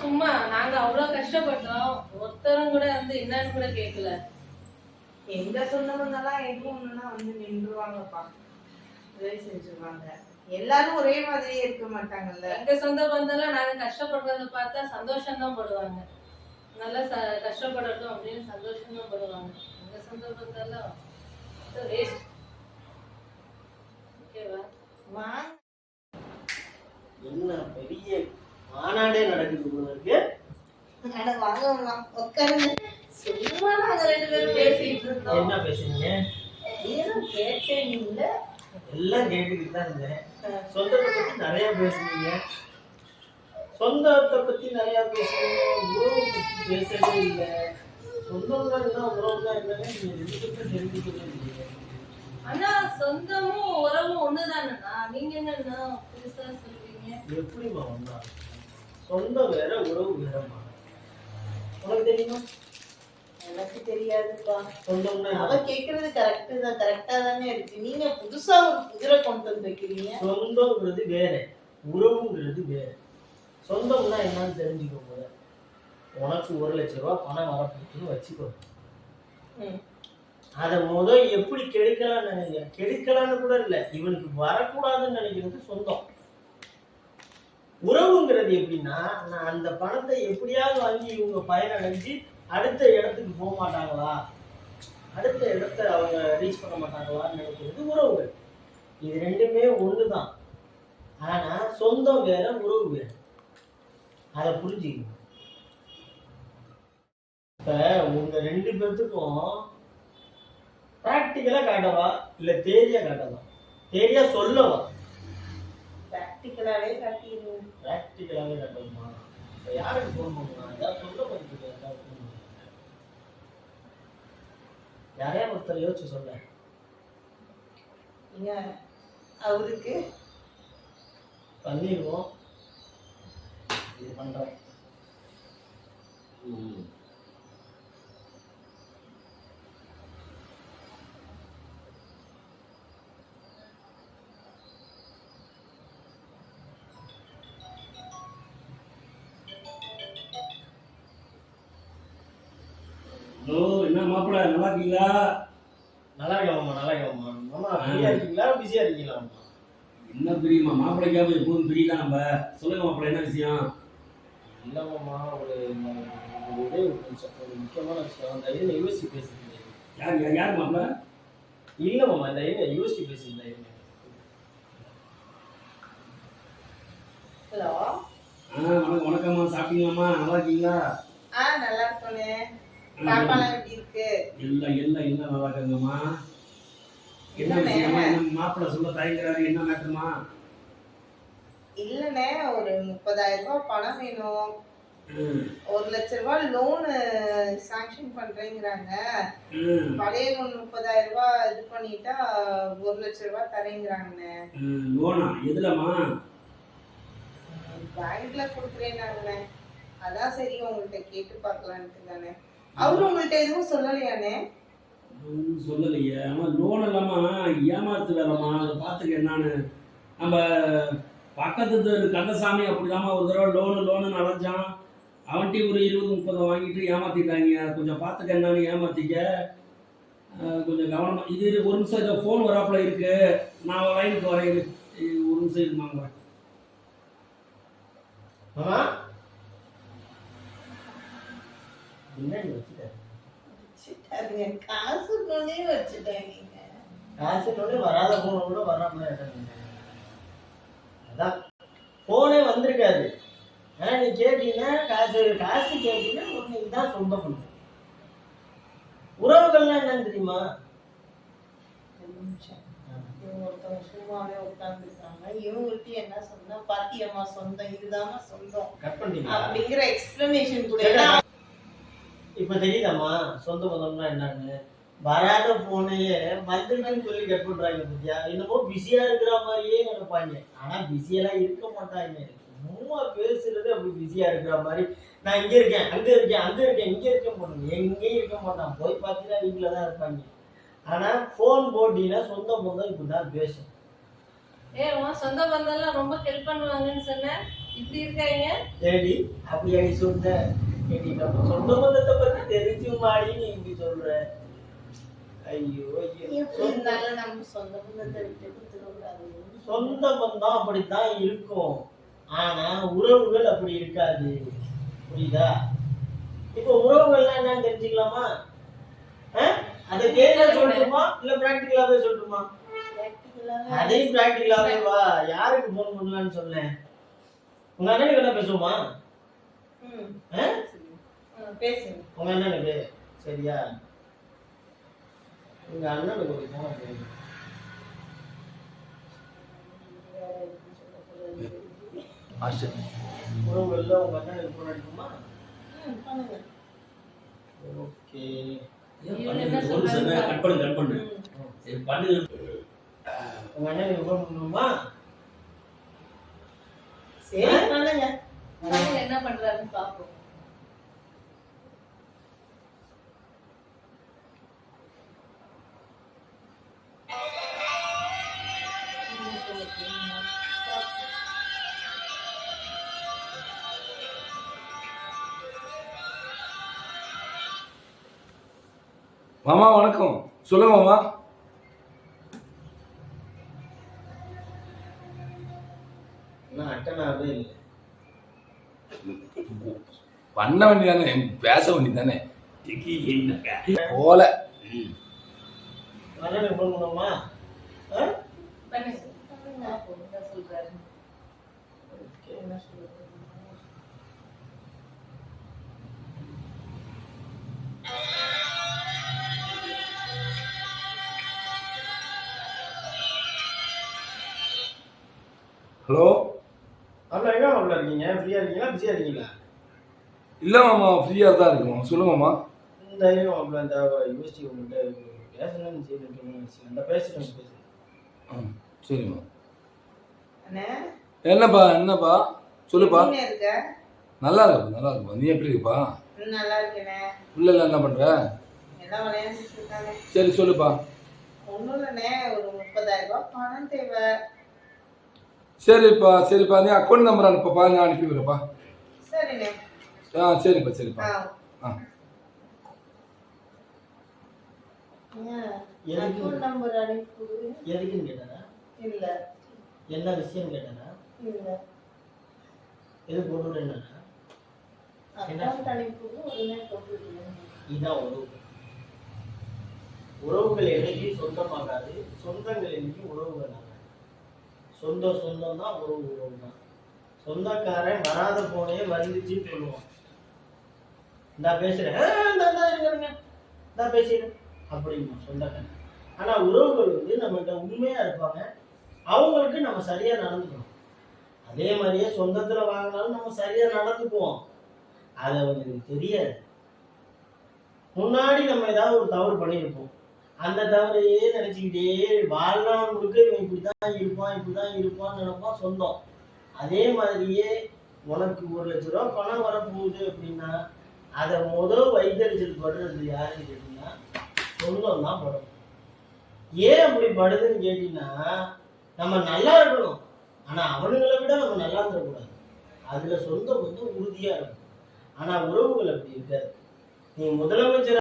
சும்மா நாங்க அவ்வளவு கஷ்டப்பட்டோம், ஒருத்தரும் கூட வந்து என்னன்னு கூட கேட்கல. எங்க சொந்தவங்கெல்லாம் எதுவும் ஒண்ணுன்னா வந்து நின்றுவாங்கப்பா, உதவி செஞ்சுருவாங்க. எல்லாரும் ஒரே மாதிரியே இருக்க மாட்டாங்கல்ல. எங்க சொந்த பந்தெல்லாம் நாங்க கஷ்டப்படுறத பார்த்தா சந்தோஷம் தான் படுவாங்க. நல்லா கஷ்டப்படட்டும் அப்படின்னு சந்தோஷம் தான் படுவாங்க. எங்க சொந்த பந்தெல்லாம் வேஸ்ட். ஓகேவா? வாங்க. என்ன பெரிய மாநாடே நடக்குது உங்களுக்கு. அட வாங்க உட்காருங்க. சும்மா நாங்க 2 பேரும் பேசிட்டு இருந்தோம். என்ன பேசுறீங்க? ஏதோ கேட்டீங்கல்ல. எல்லாம் கேட்டுக்கிட்டு தான் இருந்தேன். சொந்தத்தை பத்தி நிறைய பேசுனீங்க, சொந்தத்தை பத்தி நிறைய பேசுனீங்க, உறவு பத்தி பேசவே இல்லை. சொந்தம் தான் என்ன, உறவு தான் என்னன்னு நீங்க 2 பேரும் தெரிஞ்சுக்கவே இல்லையே. ஆனா சொந்தமும் உறவும் ஒண்ணுதானண்ணா, நீங்க என்னன்னா புதுசா சொல்றீங்க? எப்படிமா வந்தா? சொந்தம் வேற உறவு வேறமா? உனக்கு தெரியுமா? எனக்கு தெரியாதுப்பா. சொந்தம்னா அவ கேக்குறது கரெக்ட் தான், கரெக்டா தானே இருக்கு. நீங்க புதுசா ஒரு புதிரை கொண்டு வந்து வைக்கிறீங்க. சொந்தம்ங்கிறது வேற, உறவுங்கிறது வேற. சொந்தம்னா என்னன்னு தெரிஞ்சுக்க போத. உனக்கு 1 லட்சம் ரூபாய் பணம் வரப்போகுதுன்னு வச்சுக்கோ. அதை எப்படி கெடுக்கலாம்னு நினைக்கிறேன். கெடுக்கலான்னு கூட இல்லை, இவனுக்கு வரக்கூடாதுன்னு நினைக்கிறது சொந்தம். உறவுங்கிறது எப்படின்னா, நான் அந்த பணத்தை எப்படியாவது வாங்கி இவங்க பயனடைஞ்சு அடுத்த இடத்துக்கு போக மாட்டாங்களா, அடுத்த இடத்த அவங்க ரீச் பண்ண மாட்டாங்களான்னு நினைக்கிறது உறவுகள். இது 2மே ஒண்ணுதான். ஆனா சொந்தம் வேற, உறவு வேற. அதை புரிஞ்சுக்கணும். இப்ப உங்க 2 பேர்த்துக்கும் பிராக்டிக்கலா காட்டவா இல்ல தேரியா காட்டவா? தேரியா சொல்லவா? பிராக்டிக்கலாவே காட்டிடுவோம். பிராக்டிக்கலாவே காட்டணுமா? இப்ப யாருக்கு போன் பண்ணுவாங்க? ஏதாவது சொல்ல போறீங்க? யாரையா ஒருத்தர் யோசிச்சு சொல்ல. அவருக்கு பண்ணிடுவோம். இது பண்றோம். ஹலோ, என்ன மாப்பிள்ள, நல்லா இருக்கீங்களா? நல்லா இருக்கேன் நல்லா இருக்கேன் மாமா. ஃப்ரீயா இருக்கீங்களா, பிஸியா இருக்கீங்களா? என்ன பிரியுமா? மாப்பிள்ளைக்காக எப்போதும் பிரிதான். நம்ம சொல்லுங்க மாப்பிள்ள, என்ன விஷயம்? இல்லை மாமா, ஒரு முக்கியமான விஷயம். அந்த இதில் யோசிச்சு பேசுறீங்க. யார் மாப்பிள்ள? இல்லை மாமா, இந்த இதில் யோசிச்சு பேசுறீங்க. ஹலோ. வணக்கம்மா, சாப்பிட்டீங்களாம்மா? நல்லா இருக்கீங்களா? நல்லா இருக்கோனே. பாப்பாலாம் எப்படி இருக்கு? எல்லாம் நல்லா இருக்காங்கம்மா. என்ன விஷயமா? என்ன மாப்பிள்ள சொல்ல தயங்குறாரு? என்ன மேட்டர்மா? இல்லனே, ஒரு 30,000 ரூபாய் பணம் வேணும். 1 லட்சம் ரூபாய் லோன் சாங்ஷன் பண்றேங்கறாங்க. பழைய லோன் 30,000 ரூபாய் இது பண்ணிட்டா 1 லட்சம் ரூபாய் தரேங்கறாங்க. லோனா? எதுலமா? பேங்க்ல கொடுக்குறேனாங்கனே. அதான் சரி உங்கள்ட்ட கேட்டு பார்க்கலாம்னு தானே. அவரு உங்கள்ட்ட எதுவும் சொல்லலையானே? சொல்லலையே. ஆமா, லோன் இல்லாம ஏமாத்து வேலைமா. அதை பார்த்துக்க என்னான்னு. நம்ம பக்கத்து கந்தசாமி அப்படிதாம்மா ஒரு தடவை லோனு அலைஞ்சான். அவன்கிட்ட ஒரு 20-30 வாங்கிட்டு ஏமாத்திட்டாங்க. கொஞ்சம் பார்த்துக்க என்னான்னு, ஏமாத்திக்க கொஞ்சம் கவனமா. இது 1 நிமிஷம், இதை ஃபோன் வராப்புல இருக்கு, நான் லைனுக்கு வரேன். 1 நிமிஷம் இருமாங்க. மாமா என்ன வச்சுட்டாருங்க, காசு கொண்டே வச்சுட்டாங்க. காசு கொண்டு வராத போன கூட வராம. அதான் போனே வந்திருக்காது. ஆனா நீ கேட்டீங்கன்னா காசு கேட்டீங்கன்னா உனக்கு தான் சொந்தம் பண்ண. உறவுகள்லாம் என்னன்னு தெரியுமா? ஒருத்தவங்க சும்மாவே உட்காந்துருக்காங்க. இவங்கள்ட்ட என்ன சொன்னா, பாத்தியம்மா சொந்தம் இதுதாம்மா சொந்தம் அப்படிங்கிற எக்ஸ்பிளனேஷன் கூட. இப்ப தெரியுதாம்மா சொந்த பந்தம்னா என்னன்னு? வராத போனையே வந்துருக்குன்னு சொல்லி கட் பண்றாங்க பத்தியா. என்னமோ பிஸியா இருக்கிற மாதிரியே நினைப்பாங்க. ஆனா பிஸியெல்லாம் இருக்க மாட்டாங்க. சும்மா பேசுறது அப்படி பிஸியா இருக்கிற மாதிரி. நான் இங்க இருக்கேன், அங்க இருக்கேன், அங்க இருக்கேன், இங்க இருக்கேன் போடுங்க. எங்கேயும் இருக்க மாட்டான். போய் பார்த்தீங்கன்னா வீட்டுல தான் இருப்பாங்க. ஆனா போன் போட்டீங்கன்னா சொந்த பந்தம் இப்படிதான் பேசும். உன் சொந்த பந்தம்லாம் ரொம்ப ஹெல்ப் பண்ணுவாங்கன்னு சொன்ன. இப்படி இருக்காங்க. ஏடி அப்படி அடி சொன்ன ஏடி நம்ம சொந்த பந்தத்தை பத்தி தெரிஞ்சு மாடி நீ இப்படி சொல்ற. ஐயோ ஐயோ. எப்படி இருந்தாலும் நம்ம சொந்த பந்தத்தை விட்டு கொடுத்துடக்கூடாது. சொந்த பந்தம் அப்படித்தான் இருக்கும், ஆனா உறவுகள் அப்படி இருக்காது. புரியுதா? இப்போ உறவுகள்லாம் என்னன்னு தெரிஞ்சுக்கலாமா? அதை கேட்க சொல்லட்டுமா இல்ல பிராக்டிகலாவே சொல்லட்டுமா? அதையும் பிராக்டிகலாவே வா. யாருக்கு போன் பண்ணலான்னு சொன்னேன்? உங்க அண்ணனுக்கு என்ன பேசுவோமா? பேசுங்க. உங்க அண்ணனுக்கு சரியா? உங்க அண்ணனுக்கு ஒரு போன் பண்ணுங்க. உறவுகள்ல உங்க அண்ணனுக்கு போன் அடிக்குமா? ஓகே. ஒரு செகண்ட் கட் பண்ணு. சரி பண்ணு. உங்க அண்ணனுக்கு போன் பண்ணுமா? சரி பண்ணுங்க. என்ன பண்றாருன்னு பாப்போம். மாமா வணக்கம். சொல்லுங்க மாமா. நான் அட்டனாவே இல்லை. பண்ண வேண்டியதானே, பேச வேண்டியதானே. போல அண்ணனுக்கு போன் பண்ணுவோமா? பண்ணுங்க. பாப்போம் என்ன சொல்றாரு. என்ன சொல்றது? ஹலோ. அண்ணா எங்க மாப்பிள்ள இருக்கீங்க? ஃப்ரீயா இருக்கீங்களா பிஸியா இருக்கீங்களா? இல்ல மாமா, ஃப்ரீயா தான் இருக்கும். சொல்லுங்க மாமா. இந்த இருங்க மாப்பிள்ள, இந்த யூனிவர்சிட்டி உங்கள்கிட்ட பேசணும்னு செய்யணும். அந்த பேசுறேன். சரிம்மா. அண்ணே என்னப்பா சொல்லுப்பா. எப்படிண்ணே இருக்க? நல்லா இருக்குப்பா. நீ எப்படி இருப்பா? நல்லா இருக்கேனே. பிள்ளைல என்ன பண்ற? எல்லாம் விளையாண்டுட்டு இருக்காங்க. சரி சொல்லுப்பா. ஒன்றும் இல்லைண்ணே, ஒரு 30,000 ரூபாய் பணம் தேவை. சரிப்பா நீ அக்கௌண்ட் நம்பர் அனுப்பப்பா, நான் அனுப்பி விடுறப்பா. சரிண்ணே. சரிப்பா. அக்கௌண்ட் நம்பர் அனுப்பி. எதுக்குன்னு கேட்டாரா? இல்ல என்ன விஷயம் கேட்டாரா? இல்ல எது போட்டு விடுறேன்னா அக்கௌண்ட் அனுப்பி உடனே போட்டுருக்கேன். இதுதான் உறவு. உறவுகள் என்னைக்கு சொந்தமாகாது, சொந்தங்கள் என்னைக்கு உறவுகள் ஆகாது. சொந்தம் தான், உறவு தான். சொந்தக்காரன் வராத போனே வந்துச்சுன்னு சொல்லுவான். நான் பேசுறேன் இருங்க நான் பேசுறேன் அப்படிமா சொந்தக்காரன். ஆனா உறவுகள் வந்து நம்மகிட்ட உண்மையா இருப்பாங்க. அவங்களுக்கு நம்ம சரியா நடந்துக்கணும். அதே மாதிரியே சொந்தத்துல வாங்கினாலும் நம்ம சரியா நடந்துக்குவோம். அது அவங்களுக்கு தெரியாது. முன்னாடி நம்ம ஏதாவது ஒரு தவறு பண்ணியிருப்போம். அந்த தவறையே நினைச்சுக்கிட்டே வாழ்நாள் முழுக்க இவன் இப்படிதான் இருப்பான்னு நினைப்பான் சொந்தம். அதே மாதிரியே உனக்கு 1,00,000 ரூபா பணம் வரப்போகுது அப்படின்னா அதை வைத்தறிச்சல் படுறது யாருன்னு கேட்டீங்கன்னா சொந்தம் தான் படும். ஏன் அப்படி படுதுன்னு கேட்டீங்கன்னா, நம்ம நல்லா இருக்கணும், ஆனா அவனுங்களை விட நம்ம நல்லா இருக்கக்கூடாது. அதுல சொந்தம் வந்து உறுதியா இருக்கும். ஆனா உறவுகள் அப்படி இருக்காது. நீ முதலமைச்சர்